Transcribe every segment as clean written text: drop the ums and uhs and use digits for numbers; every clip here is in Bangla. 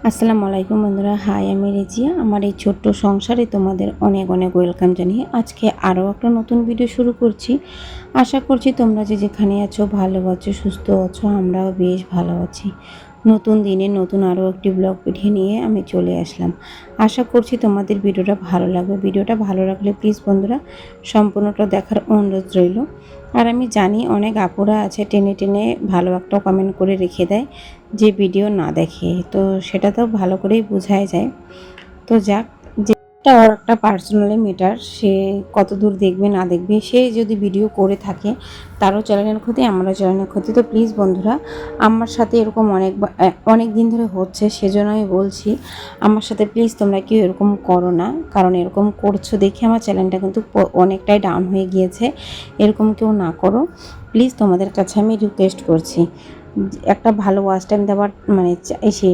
আসসালামু আলাইকুম বন্ধুরা, হাই আমি রেজিয়া। আমার এই ছোট্ট সংসারে তোমাদের অনেক অনেক ওয়েলকাম জানিয়ে আজকে আরও একটা নতুন ভিডিও শুরু করছি। আশা করছি তোমরা যে যেখানে আছো ভালো আছো, সুস্থ আছো। আমরাও বেশ ভালো আছি। নতুন দিনে নতুন আরও একটি ব্লগ ভিডিও নিয়ে আমি চলে আসলাম। আশা করছি তোমাদের ভিডিওটা ভালো লাগবে। ভিডিওটা ভালো লাগলে প্লিজ বন্ধুরা সম্পূর্ণটা দেখার অনুরোধ রইল। আর আমি জানি অনেক আপুরা আছে টেনে টেনে ভালো একটা কমেন্ট করে রেখে দেয় যে ভিডিও না দেখে, তো সেটা তো ভালো করেই বোঝাই যায়। তো যাক, যেটা ওর একটা পার্সোনালি ম্যাটার, সে কত দূর দেখবে না দেখবে, সে যদি ভিডিও করে থাকে তারও চ্যানেলের ক্ষতি, আমারও চ্যানেলের ক্ষতি। তো প্লিজ বন্ধুরা, আমার সাথে এরকম অনেক দিন ধরে হচ্ছে, সেজন্য আমি বলছি আমার সাথে প্লিজ তোমরা কেউ এরকম করো না। কারণ এরকম করছো দেখে আমার চ্যানেলটা কিন্তু অনেকটাই ডাউন হয়ে গিয়েছে। এরকম কেউ না করো প্লিজ, তোমাদের কাছে আমি রিকোয়েস্ট করছি। একটা ভালো ওয়াচ টাইম দেওয়ার এসে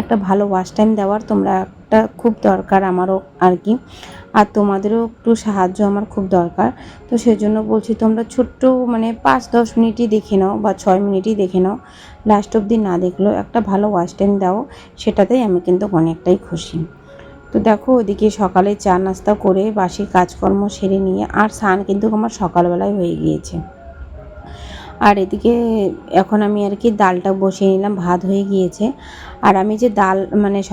একটা ভালো ওয়াচ টাইম দেওয়ার তোমরা একটা খুব দরকার আমারও আর কি। আর তোমাদেরও একটু সাহায্য আমার খুব দরকার। তো সেজন্য বলছি তোমরা ছোট্ট 5-10 মিনিটই দেখে নাও বা 6 মিনিটই দেখে নাও, লাস্ট অবধি না দেখলেও একটা ভালো ওয়াচ টাইম দাও, সেটাতেই আমি কিন্তু অনেকটাই খুশি। তো দেখো, ওইদিকে সকালে চা নাস্তা করে বাসি কাজকর্ম সেরে নিয়ে আর স্নান কিন্তু আমার সকালবেলায় হয়ে গিয়েছে। আর এদিকে এখন আমি আর কি ডালটা বসিয়ে নিলাম, ভাত হয়ে গিয়েছে। আর আমি যে ডাল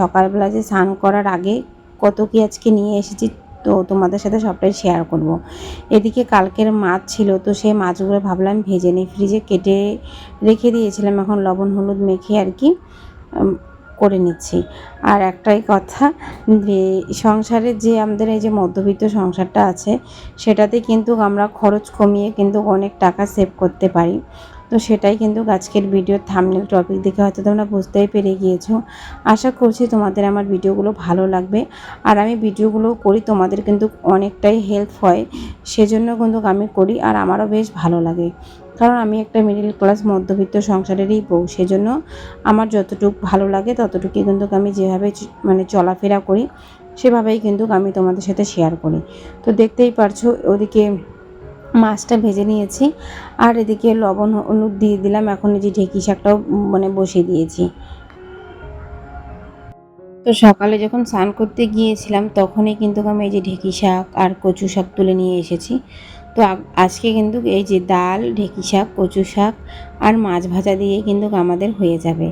সকালবেলা যে স্নান করার আগে কত কি আজকে নিয়ে এসেছি, তো তোমাদের সাথে সবটাই শেয়ার করব। এদিকে কালকের মাছ ছিল, তো সেই মাছগুলো ভাবলাম ভেজে নিই, ফ্রিজে কেটে রেখে দিয়েছিলাম, এখন লবণ হলুদ মেখে আর কি করে নিচ্ছি। আর একটাই কথা, যে সংসারে যে আমাদের এই যে মধ্যবিত্ত সংসারটা আছে, সেটাতে কিন্তু আমরা খরচ কমিয়ে কিন্তু অনেক টাকা সেভ করতে পারি। তো সেটাই কিন্তু আজকের ভিডিওর থাম্বনেল টপিক দেখে হয়তো তোমরা বুঝতেই পেরে গিয়েছো। আশা করছি তোমাদের আমার ভিডিওগুলো ভালো লাগবে। আর আমি ভিডিওগুলো করি তোমাদের কিন্তু অনেকটাই হেল্প হয়, সেজন্য কিন্তু আমি করি, আর আমারও বেশ ভালো লাগে। কারণ আমি একটা মিডল ক্লাস মধ্যবিত্ত সংসারেরই বউ, সেজন্য আমার যতটুকু ভালো লাগে ততটুকুই কিন্তু আমি যেভাবে চলাফেরা করি সেভাবেই কিন্তু আমি তোমাদের সাথে শেয়ার করি। তো দেখতেই পারছো, ওদিকে মাছটা ভেজে নিয়েছি আর এদিকে লবণ হলুদ দিয়ে দিলাম। এখন এই যে ঢেঁকি শাকটাও বসিয়ে দিয়েছি। তো সকালে যখন স্নান করতে গিয়েছিলাম তখনই কিন্তু আমি এই যে ঢেঁকি শাক আর কচু শাক তুলে নিয়ে এসেছি। তো আজকে কিন্তু এই যে ডাল, ঢেঁকি শাক, কচু শাক আর মাছ ভাজা দিয়ে কিন্তু আমাদের হয়ে যাবে।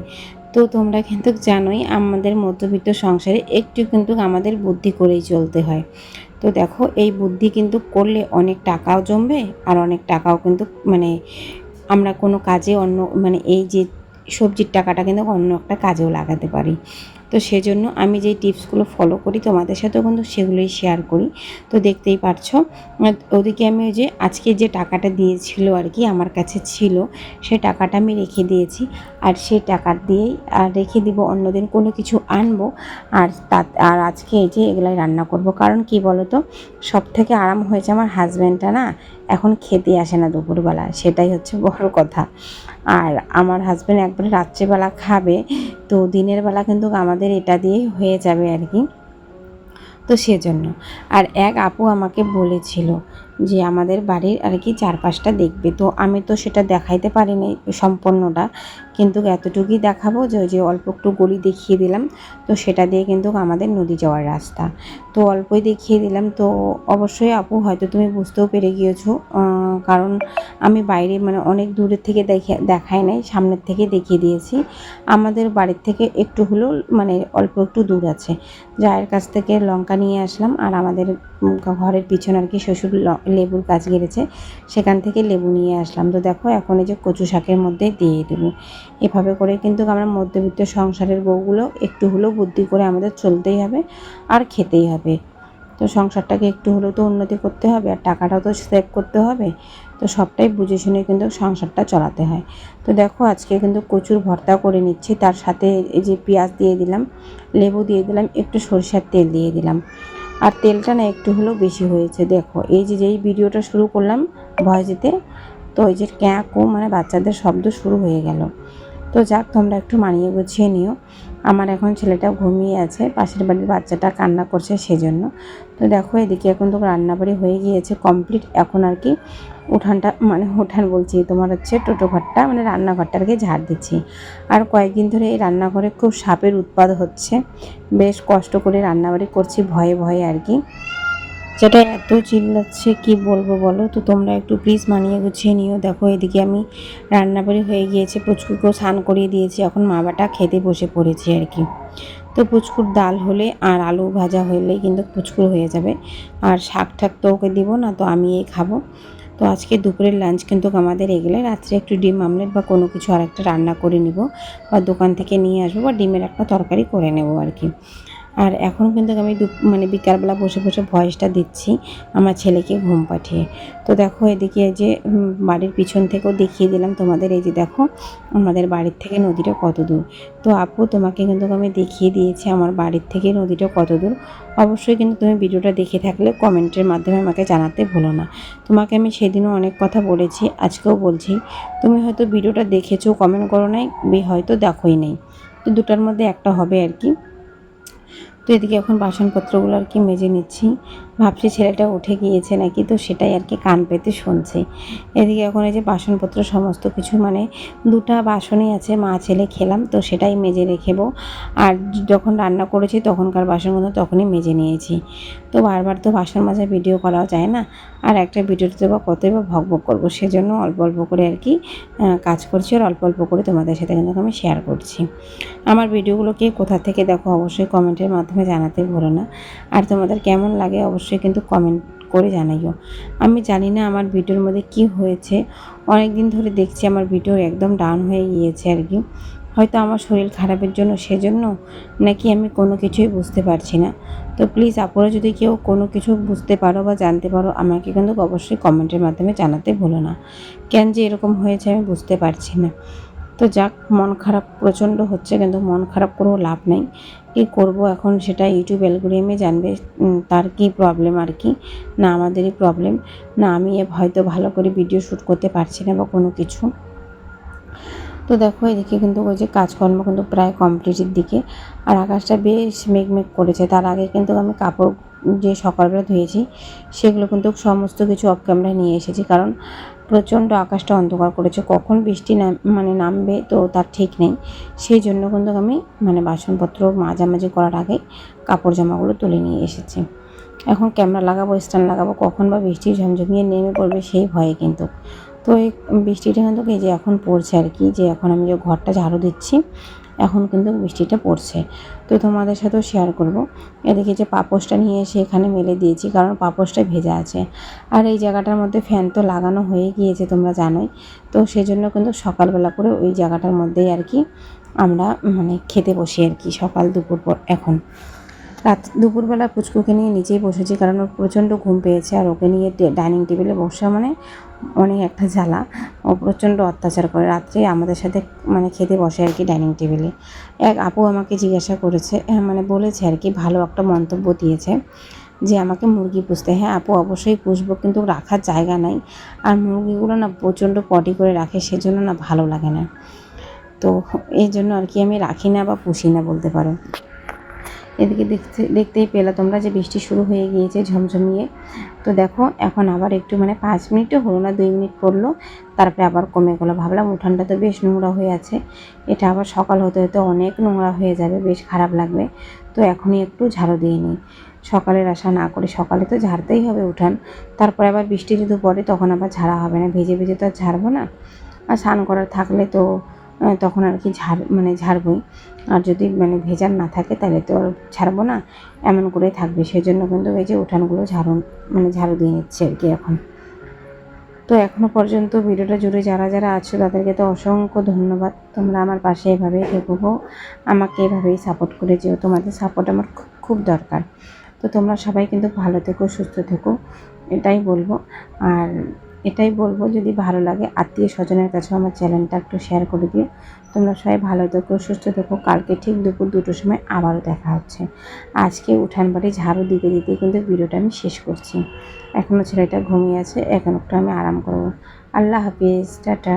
তো তোমরা কিন্তু জানোই আমাদের মধ্যবিত্ত সংসারে একটু কিন্তু আমাদের বুদ্ধি করেই চলতে হয়। তো দেখো, এই বুদ্ধি কিন্তু করলে অনেক টাকাও জমবে, আর অনেক টাকাও কিন্তু আমরা কোনো কাজে অন্য এই যে সবজির টাকাটা কিন্তু অন্য একটা কাজেও লাগাতে পারি। তো সেজন্য আমি যেই টিপসগুলো ফলো করি তোমাদের সাথেও কিন্তু সেগুলোই শেয়ার করি। তো দেখতেই পারছো, ওদিকে আমি ওই যে আজকে যে টাকাটা দিয়েছিল আর কি আমার কাছে ছিল, সেই টাকাটা আমি রেখে দিয়েছি। আর সেই টাকা দিয়েই আর রেখে দিব, অন্যদিন কোনো কিছু আনবো। আর আজকে এই যে এগুলাই রান্না করব। কারণ কি বলো তো, সব থেকে আরাম হয়েছে আমার হাজব্যান্ডটা না এখন খেতে আসে না দুপুরবেলা, সেটাই হচ্ছে বড় কথা। আর আমার হাজব্যান্ড একবারে রাত্রেবেলা খাবে, তো দিনের বেলা কিন্তু আমাদের এটা দিয়েই হয়ে যাবে আর কি। তো সেজন্য আর এক আপু আমাকে বলেছিল যে আমাদের বাড়ির আর কি চারপাশটা দেখবে, তো আমি তো সেটা দেখাইতে পারিনি সম্পূর্ণটা, কিন্তু এতটুকুই দেখাবো যে ওই যে অল্প একটু গলি দেখিয়ে দিলাম। তো সেটা দিয়ে কিন্তু আমাদের নদী যাওয়ার রাস্তা, তো অল্পই দেখিয়ে দিলাম। তো অবশ্যই আপু হয়তো তুমি বুঝতেও পেরে গিয়েছো, কারণ আমি বাইরে অনেক দূরের থেকে দেখাই নাই, সামনের থেকে দেখিয়ে দিয়েছি। আমাদের বাড়ির থেকে একটু হলেও অল্প একটু দূর আছে। জায়ের কাছ থেকে লঙ্কা নিয়ে আসলাম, আর আমাদের ঘরের পিছনে আর কি শ্বশুর লেবুর গাছ গেড়েছে, সেখান থেকে লেবু নিয়ে আসলাম। তো দেখো, এখন এই যে কচু শাকের মধ্যে দিয়ে দেবো। এভাবে করে কিন্তু আমরা মধ্যবিত্ত সংসারের বউগুলো একটু হলেও বুদ্ধি করে আমাদের চলতেই হবে আর খেতেই হবে। তো সংসারটাকে একটু হলেও তো উন্নতি করতে হবে, আর টাকাটাও তো সেভ করতে হবে। তো সবটাই বুঝে শুনে কিন্তু সংসারটা চালাতে হয়। তো দেখো, আজকে কিন্তু কচুর ভর্তা করে নিচ্ছি, তার সাথে এই যে পেঁয়াজ দিয়ে দিলাম, লেবু দিয়ে দিলাম, একটু সরিষার তেল দিয়ে দিলাম। আর তেলটা না একটু হলেও বেশি হয়েছে। দেখো, এই যে যেই ভিডিওটা শুরু করলাম ভয়েস দিতে, তো এই যে ক্যাঁকো বাচ্চাদের শব্দ শুরু হয়ে গেল। তো যাক, তোমরা একটু মানিয়ে গুছিয়ে নিও। আমার এখন ছেলেটা ঘুমিয়ে আছে, পাশের বাড়ির বাচ্চাটা কান্না করছে সেজন্য। তো দেখো এদিকে এখন তো রান্নাবাড়ি হয়ে গিয়েছে কমপ্লিট। এখন আর কি উঠানটা মানে উঠান বলছি, তোমার হচ্ছে টোটো ঘরটা মানে রান্নাঘরটা আর কি ঝাড় দিচ্ছি। আর কয়েকদিন ধরে এই রান্নাঘরে খুব সাপের উৎপাত হচ্ছে, বেশ কষ্ট করে রান্নাবাড়ি করছি ভয়ে ভয়ে আর কি। যেটা এত চিল্লাচ্ছে কি বলবো বলো। তো তোমরা একটু প্লিজ মানিয়ে গুছিয়ে নিও। দেখো এদিকে আমি রান্নাবাড়ি হয়ে গিয়েছে, পুচকুকেও স্নান করিয়ে দিয়েছি, এখন মা বাটা খেতে বসে পড়েছি আর কি। তো পুচকুর ডাল হলে আর আলু ভাজা হলেই কিন্তু পুচকুর হয়ে যাবে। আর শাক ঠাক তো ওকে দিব না, তো আমি এই খাবো। তো আজকে দুপুরের লাঞ্চ কিন্তু আমাদের এগুলো, রাত্রে একটু ডিম আমলেট বা কোনো কিছু আর একটা রান্না করে নিব, বা দোকান থেকে নিয়ে আসবো, বা ডিমের একটা তরকারি করে নেব আর কি। আর এখন কিন্তু আমি মানে বিকালবেলা বসে বসে ভয়েসটা দিচ্ছি আমার ছেলেকে ঘুম পাঠিয়ে। তো দেখো এদিকে যে বাড়ির পিছন থেকেও দেখিয়ে দিলাম তোমাদের, এই যে দেখো আমাদের বাড়ির থেকে নদীটা কত দূর। তো আপু তোমাকে কিন্তু আমি দেখিয়ে দিয়েছি আমার বাড়ির থেকে নদীটা কত দূর। অবশ্যই কিন্তু তুমি ভিডিওটা দেখে থাকলে কমেন্টের মাধ্যমে আমাকে জানাতে ভুলো না। তোমাকে আমি সেদিনও অনেক কথা বলেছি, আজকেও বলছি। তুমি হয়তো ভিডিওটা দেখেছো, কমেন্ট করো নাই, হয়তো দেখোই নাই। তো দুটার মধ্যে একটা হবে আর কি। তো এদিকে এখন বাসনপত্রগুলো আর কি মেজে নিচ্ছি। ভাবছি ছেলেটা উঠে গিয়েছে নাকি, তো সেটাই আর কি কান পেতে শুনছি। এদিকে এখন এই যে বাসনপত্র সমস্ত কিছু মানে দুটা বাসনই আছে, মা ছেলে খেলাম, তো সেটাই মেজে রেখেবো। আর যখন রান্না করেছি তখনকার বাসনগুলো তখনই মেজে নিয়েছি। তো বারবার তো বাসন মাজার ভিডিও করাও যায় না, আর একটা ভিডিওতে বা কতই বা ভকভক করবো, সেজন্য অল্প অল্প করে আর কি কাজ করছি, আর অল্প অল্প করে তোমাদের সাথে কিন্তু আমি শেয়ার করছি। আমার ভিডিওগুলোকে কোথা থেকে দেখো অবশ্যই কমেন্টের মাধ্যমে জানাতে ভুলো না। আর তোমাদের কেমন লাগে অবশ্যই কিন্তু কমেন্ট করে জানাইও। আমি জানি না আমার ভিডিওর মধ্যে কি হয়েছে, অনেক দিন ধরে দেখছি আমার ভিডিও একদম ডাউন হয়ে গিয়েছে আর কি। হয়তো আমার শরীর খারাপের জন্য সেজন্য, নাকি আমি কোনো কিছুই বুঝতে পারছি না। তো প্লিজ আপনারা যদি কেউ কোনো কিছু বুঝতে পারো বা জানতে পারো, আমাকে কিন্তু অবশ্যই কমেন্টের মাধ্যমে জানাতে ভুলো না। কেন যে এরকম হয়েছে আমি বুঝতে পারছি না। তো যাক, মন খারাপ প্রচণ্ড হচ্ছে, কিন্তু মন খারাপ করেও লাভ নেই। কী করব এখন, সেটা ইউটিউব অ্যালগরিদমে জানবে তার কী প্রবলেম আর কি। না আমাদেরই প্রবলেম, না আমি হয়তো ভালো করে ভিডিও শ্যুট করতে পারছি না বা কোনো কিছু। তো দেখো এদিকে কিন্তু ওই যে কাজকর্ম কিন্তু প্রায় কমপ্লিটের দিকে। আর আকাশটা বেশ মেঘমেঘ করেছে। তার আগে কিন্তু আমি কাপড় যে সকালবেলা ধুয়েছি সেগুলো কিন্তু সমস্ত কিছু অফ ক্যামেরায় নিয়ে এসেছি, কারণ প্রচণ্ড আকাশটা অন্ধকার করেছে, কখন বৃষ্টি মানে নামবে তো তার ঠিক নেই। সেই জন্য কিন্তু আমি মানে বাসনপত্র মাঝামাঝি করার আগে কাপড় জামাগুলো তুলে নিয়ে এসেছি। এখন ক্যামেরা লাগাবো, স্ট্যান্ড লাগাবো, কখন বা বৃষ্টি ঝমঝমিয়ে নেমে পড়বে সেই ভয়ে কিন্তু। তো এই বৃষ্টিটা কিন্তু এই যে এখন পড়ছে আর কি, যে এখন আমি যে ঘরটা ঝাড়ু দিচ্ছি এখন কিন্তু বৃষ্টিটা পড়ছে। তো তোমাদের সাথেও শেয়ার করব। এদিকে যে পাপোশটা নিয়ে এসে এখানে মেলে দিয়েছি, কারণ পাপোশটা ভেজা আছে। আর এই জায়গাটার মধ্যে ফ্যান তো লাগানো হয়ে গিয়েছে তোমরা জানোই। তো সেজন্য কিন্তু সকালবেলা করে ওই জায়গাটার মধ্যেই আর কি আমরা মানে খেতে বসি আর কি, সকাল দুপুর পর। এখন দুপুরবেলা পুচকুকে নিয়ে নিচেই বসেছি, কারণ ওর প্রচণ্ড ঘুম পেয়েছে, আর ওকে নিয়ে ডাইনিং টেবিলে বসা মানে অনেক একটা জ্বালা। ও প্রচণ্ড অত্যাচার করে, রাত্রে আমাদের সাথে মানে খেতে বসে আর কি ডাইনিং টেবিলে। এক আপু আমাকে জিজ্ঞাসা করেছে, মানে বলেছে আর কি, ভালো একটা মন্তব্য দিয়েছে যে আমাকে মুরগি পুষতে। হ্যাঁ আপু, অবশ্যই পুষবো, কিন্তু রাখার জায়গা নাই। আর মুরগিগুলো না প্রচণ্ড পটি করে রাখে, সেজন্য না ভালো লাগে না। তো এই জন্য আর কি আমি রাখি না বা পুষি না বলতে পারো। এদিকে দেখতেই পেলে তোমরা যে বৃষ্টি শুরু হয়ে গিয়েছে ঝমঝমিয়ে। তো দেখো এখন আবার একটু মানে 5 মিনিটও হলো না, 2 মিনিট পড়লো, তারপরে আবার কমে গেলো। ভাবলাম উঠানটা তো বেশ নোংরা হয়ে আছে, এটা আবার সকাল হতে হতে অনেক নোংরা হয়ে যাবে, বেশ খারাপ লাগবে। তো এখনই একটু ঝাড়ু দিয়ে নিই, সকালের আশা না করে। সকালে তো ঝাড়তেই হবে উঠান, তারপরে আবার বৃষ্টি যদি পড়ে তখন আবার ঝাড়া হবে না, ভেজে ভেজে তো আর ঝাড়বো না। আর স্নান করার থাকলে তো তখন আর কি ঝাড়বই। আর যদি মানে ভেজাল না থাকে তাহলে তো আর ছাড়বো না, এমন করেই থাকবে। সেজন্য কিন্তু এই যে উঠানগুলো ঝাড়ু দিয়ে নিচ্ছে আর কি এখন। তো এখনও পর্যন্ত ভিডিওটা জুড়ে যারা যারা আছো তাদেরকে তো অসংখ্য ধন্যবাদ। তোমরা আমার পাশে এভাবেই থেকো, আমাকে এভাবেই সাপোর্ট করে যেও, তোমাদের সাপোর্ট আমার খুব খুব দরকার। তো তোমরা সবাই কিন্তু ভালো থেকো, সুস্থ থেকো, এটাই বলবো। আর এটাই বলবো, যদি ভালো লাগে আত্মীয় স্বজনের কাছেও আমার চ্যানেলটা একটু শেয়ার করে দিও। তোমরা সবাই ভালো থেকো, সুস্থ থেকো। কালকে ঠিক দুপুর 2টোর সময় আবারও দেখা হচ্ছে। আজকে উঠান বাড়ি ঝাড়ু দিতে দিতে কিন্তু ভিডিওটা আমি শেষ করছি। এখনও ছেলেটা ঘুমিয়ে আছে, এখন একটু আমি আরাম করবো। আল্লাহ হাফিজ, টাটা।